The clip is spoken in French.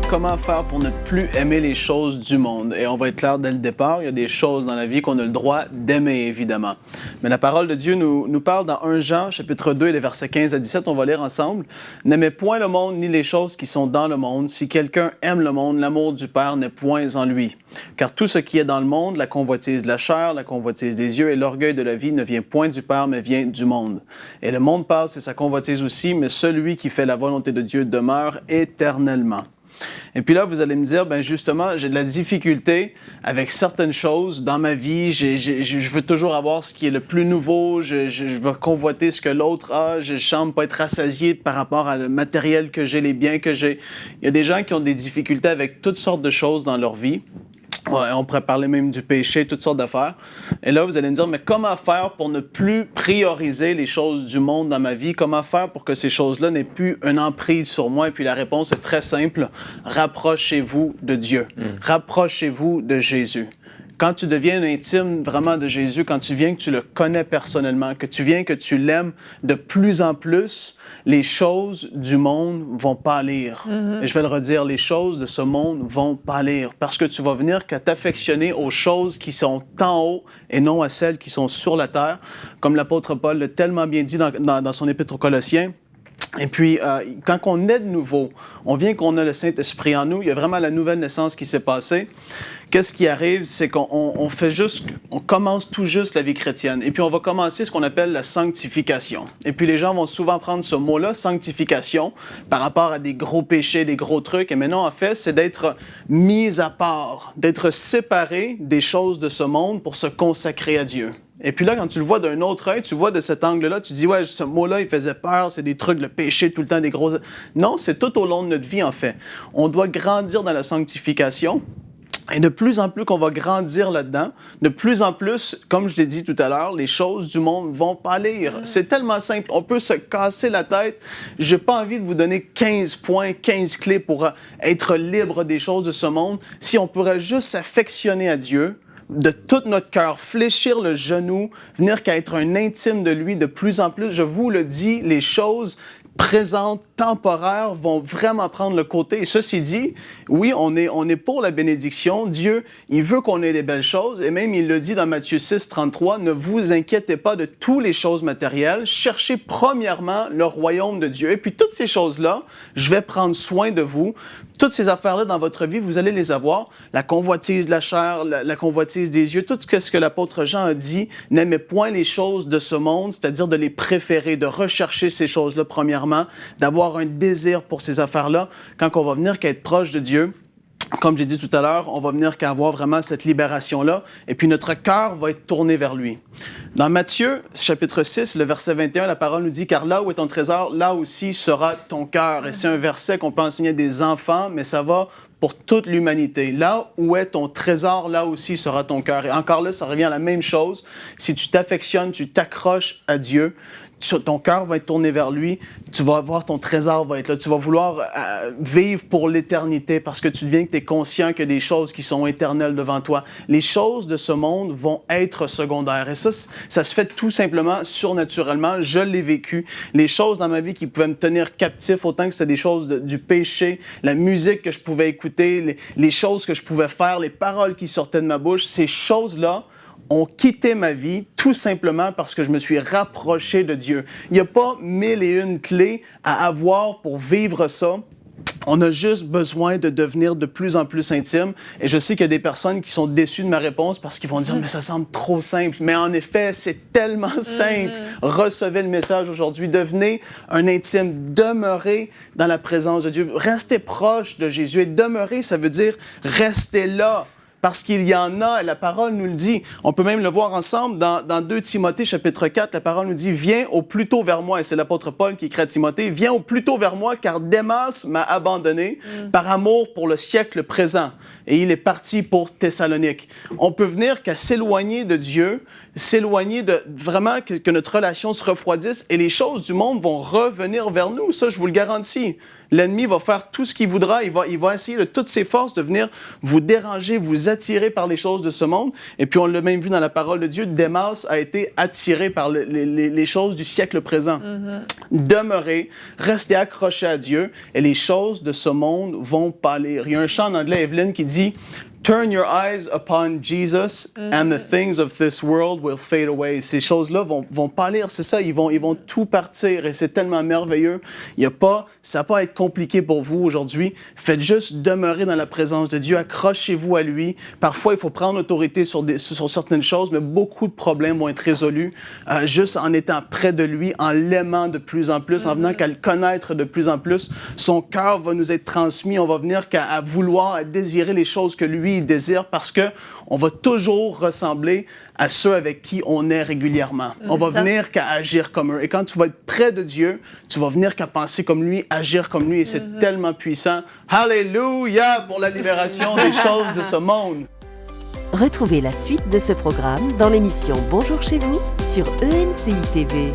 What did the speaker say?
comment faire pour ne plus aimer les choses du monde. Et on va être clair dès le départ, il y a des choses dans la vie qu'on a le droit d'aimer, évidemment. Mais la parole de Dieu nous parle dans 1 Jean, chapitre 2, les versets 15 à 17, on va lire ensemble. « N'aimez point le monde ni les choses qui sont dans le monde. Si quelqu'un aime le monde, l'amour du Père n'est point en lui. Car tout ce qui est dans le monde, la convoitise de la chair, la convoitise des yeux et l'orgueil de la vie ne vient point du Père, mais vient du monde. Et le monde passe et sa convoitise aussi, mais celui qui fait la volonté de Dieu demeure éternellement. » Et puis là, vous allez me dire, ben justement, j'ai de la difficulté avec certaines choses dans ma vie. Je veux toujours avoir ce qui est le plus nouveau. Je veux convoiter ce que l'autre a. Je semble pas être rassasié par rapport à le matériel que j'ai, les biens que j'ai. Il y a des gens qui ont des difficultés avec toutes sortes de choses dans leur vie. Ouais, on pourrait parler même du péché, toutes sortes d'affaires. Et là, vous allez me dire, mais comment faire pour ne plus prioriser les choses du monde dans ma vie? Comment faire pour que ces choses-là n'aient plus une emprise sur moi? Et puis la réponse est très simple. Rapprochez-vous de Dieu. Rapprochez-vous de Jésus. Quand tu deviens intime vraiment de Jésus, quand tu viens que tu le connais personnellement, que tu viens que tu l'aimes de plus en plus, les choses du monde vont pâlir. Et je vais le redire, les choses de ce monde vont pâlir parce que tu vas venir qu'à t'affectionner aux choses qui sont en haut et non à celles qui sont sur la terre, comme l'apôtre Paul l'a tellement bien dit dans son épître aux Colossiens. Et puis, quand on est de nouveau, on vient qu'on a le Saint-Esprit en nous, il y a vraiment la nouvelle naissance qui s'est passée. Qu'est-ce qui arrive? C'est qu'on commence tout juste la vie chrétienne. Et puis, on va commencer ce qu'on appelle la sanctification. Et puis, les gens vont souvent prendre ce mot-là, sanctification, par rapport à des gros péchés, des gros trucs. Et maintenant, en fait, c'est d'être mis à part, d'être séparé des choses de ce monde pour se consacrer à Dieu. Et puis là, quand tu le vois d'un autre œil, tu vois de cet angle-là, tu dis, ouais, ce mot-là, il faisait peur, c'est des trucs, le péché, tout le temps, des gros... Non, c'est tout au long de notre vie, en fait. On doit grandir dans la sanctification. Et de plus en plus qu'on va grandir là-dedans, de plus en plus, comme je l'ai dit tout à l'heure, les choses du monde vont pâlir. C'est tellement simple. On peut se casser la tête. J'ai pas envie de vous donner 15 points, 15 clés pour être libre des choses de ce monde. Si on pourrait juste s'affectionner à Dieu, de tout notre cœur, fléchir le genou, venir qu'à être un intime de lui de plus en plus, je vous le dis, les choses présentes, temporaires, vont vraiment prendre le côté. Et ceci dit, oui, on est pour la bénédiction. Dieu, il veut qu'on ait des belles choses. Et même, il le dit dans Matthieu 6, 33, « Ne vous inquiétez pas de toutes les choses matérielles. Cherchez premièrement le royaume de Dieu. » Et puis, toutes ces choses-là, je vais prendre soin de vous. Toutes ces affaires-là dans votre vie, vous allez les avoir. La convoitise de la chair, la convoitise des yeux, tout ce que l'apôtre Jean a dit, n'aimez point les choses de ce monde, c'est-à-dire de les préférer, de rechercher ces choses-là premièrement, d'avoir un désir pour ces affaires-là. Quand on va venir qu'à être proche de Dieu, comme j'ai dit tout à l'heure, on va venir qu'à avoir vraiment cette libération-là, et puis notre cœur va être tourné vers lui. Dans Matthieu, chapitre 6, le verset 21, la parole nous dit « Car là où est ton trésor, là aussi sera ton cœur. » Et c'est un verset qu'on peut enseigner à des enfants, mais ça va pour toute l'humanité. Là où est ton trésor, là aussi sera ton cœur. Et encore là, ça revient à la même chose. Si tu t'affectionnes, tu t'accroches à Dieu, ton cœur va être tourné vers lui, tu vas voir ton trésor va être là, tu vas vouloir vivre pour l'éternité parce que tu deviens que tu es conscient qu'il y a des choses qui sont éternelles devant toi. Les choses de ce monde vont être secondaires et ça se fait tout simplement surnaturellement. Je l'ai vécu. Les choses dans ma vie qui pouvaient me tenir captif, autant que c'était des choses du péché, la musique que je pouvais écouter, les choses que je pouvais faire, les paroles qui sortaient de ma bouche, ces choses-là ont quitté ma vie tout simplement parce que je me suis rapproché de Dieu. Il n'y a pas 1001 clés à avoir pour vivre ça. On a juste besoin de devenir de plus en plus intime. Et je sais qu'il y a des personnes qui sont déçues de ma réponse parce qu'ils vont dire « Mais ça semble trop simple. » Mais en effet, c'est tellement simple. Recevez le message aujourd'hui. Devenez un intime. Demeurez dans la présence de Dieu. Restez proche de Jésus. Et demeurer, ça veut dire rester là. Parce qu'il y en a, et la parole nous le dit. On peut même le voir ensemble dans 2 Timothée, chapitre 4, la parole nous dit « Viens au plus tôt vers moi », et c'est l'apôtre Paul qui écrit à Timothée, « Viens au plus tôt vers moi, car Démas m'a abandonné par amour pour le siècle présent. » Et il est parti pour Thessalonique. On peut venir qu'à s'éloigner de Dieu, s'éloigner de vraiment que notre relation se refroidisse, et les choses du monde vont revenir vers nous. Ça, je vous le garantis. L'ennemi va faire tout ce qu'il voudra. Il va essayer de toutes ses forces de venir vous déranger, vous attirés par les choses de ce monde. Et puis on l'a même vu dans la parole de Dieu, Démas a été attiré par les choses du siècle présent. Demeurez, restez accrochés à Dieu et les choses de ce monde vont pâlir. Il y a un chant en anglais, Evelyn, qui dit Turn your eyes upon Jesus and the things of this world will fade away. Ces choses-là vont pâlir, c'est ça, ils vont tout partir et c'est tellement merveilleux. Ça n'a pas à être compliqué pour vous aujourd'hui. Faites juste demeurer dans la présence de Dieu, accrochez-vous à lui. Parfois, il faut prendre autorité sur certaines choses, mais beaucoup de problèmes vont être résolus juste en étant près de lui, en l'aimant de plus en plus, en venant qu'à le connaître de plus en plus. Son cœur va nous être transmis, on va venir qu'à vouloir, à désirer les choses que lui il désire parce qu'on va toujours ressembler à ceux avec qui on est régulièrement. On va venir qu'à agir comme eux. Et quand tu vas être près de Dieu, tu vas venir qu'à penser comme lui, agir comme lui. Et c'est tellement puissant. Alléluia pour la libération des choses de ce monde. Retrouvez la suite de ce programme dans l'émission Bonjour chez vous sur EMCI TV.